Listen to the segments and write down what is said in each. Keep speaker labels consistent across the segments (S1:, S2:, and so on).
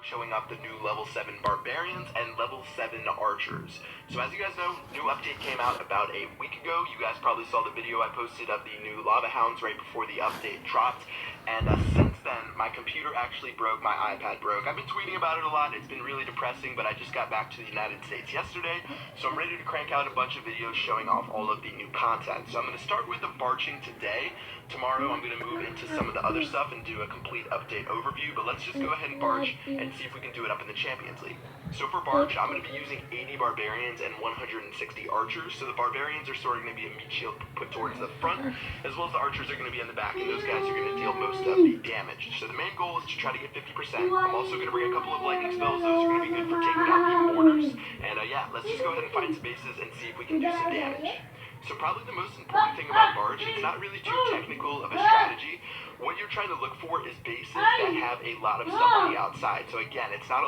S1: Showing up the new level 7 barbarians and level 7 archers. So as you guys know, new update came out about a week ago. You guys probably saw the video I posted of the new lava hounds right before the update dropped. And since then, my computer actually broke, my iPad broke. I've been tweeting about it a lot. It's been really depressing, but I just got back to the United States yesterday, so I'm ready to crank out a bunch of videos showing off all of the new content. So I'm going to start with the barching today. Tomorrow I'm going to move into some of the other stuff and do a complete update overview, but let's just go ahead and barch and see if we can do it up in the Champions League. So for barch, I'm going to be using 80 barbarians and 160 archers. So the barbarians are sort of going to be a meat shield put towards the front, as well as the archers are going to be in the back, and those guys are going to deal most of the damage. So the main goal is to try to get 50%. I'm also going to bring a couple of lightning spells. Those are going to be good for taking out the mortars. And yeah, let's just go ahead and find some bases and see if we can do some damage. So probably the most important thing about barch, it's not really too technical of a strategy. What you're trying to look for is bases that have a lot of stuff on the outside. So again, it's not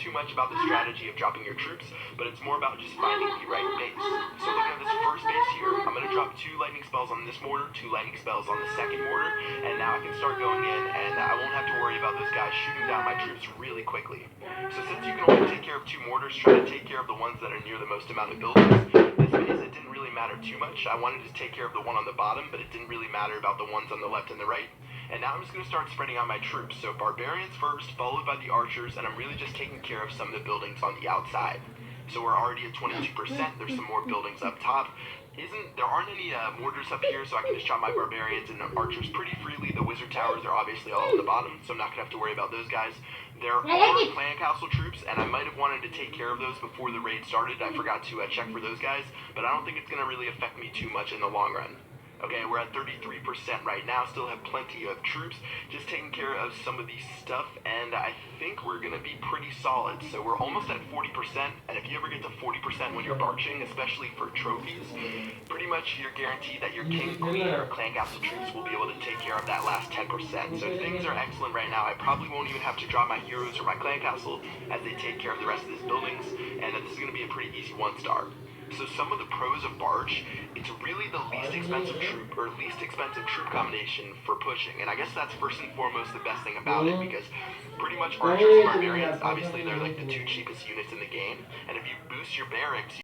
S1: too much about the strategy of dropping your troops, but it's more about just finding the right base. So looking at this first base here, I'm going to drop 2 lightning spells on this mortar, 2 lightning spells on the second mortar, and now I can start going in, and I won't have to worry about those guys shooting down my troops really quickly. So since you can only take care of 2 mortars, try to take care of the ones that are near the most amount of buildings. This base, it didn't really matter too much. I wanted to take care of the one on the bottom, but it didn't really matter about the ones on the left and the right. And now I'm just going to start spreading out my troops. So barbarians first, followed by the archers, and I'm really just taking care of some of the buildings on the outside. So we're already at 22%. There's some more buildings up top. There aren't any mortars up here, so I can just drop my barbarians and archers pretty freely. The wizard towers are obviously all at the bottom, so I'm not going to have to worry about those guys. There are clan castle troops, and I might have wanted to take care of those before the raid started. I forgot to check for those guys, but I don't think it's going to really affect me too much in the long run. Okay, we're at 33% right now, still have plenty of troops, just taking care of some of the stuff, and I think we're going to be pretty solid. So we're almost at 40%, and if you ever get to 40% when you're barching, especially for trophies, pretty much you're guaranteed that your king, queen, or clan castle troops will be able to take care of that last 10%. So things are excellent right now. I probably won't even have to drop my heroes or my clan castle as they take care of the rest of these buildings, and this is going to be a pretty easy 1-star. So some of the pros of barch, it's really the least expensive troop combination for pushing. And I guess that's first and foremost the best thing about it, because pretty much archers and barbarians, obviously they're like the 2 cheapest units in the game. And if you boost your barracks,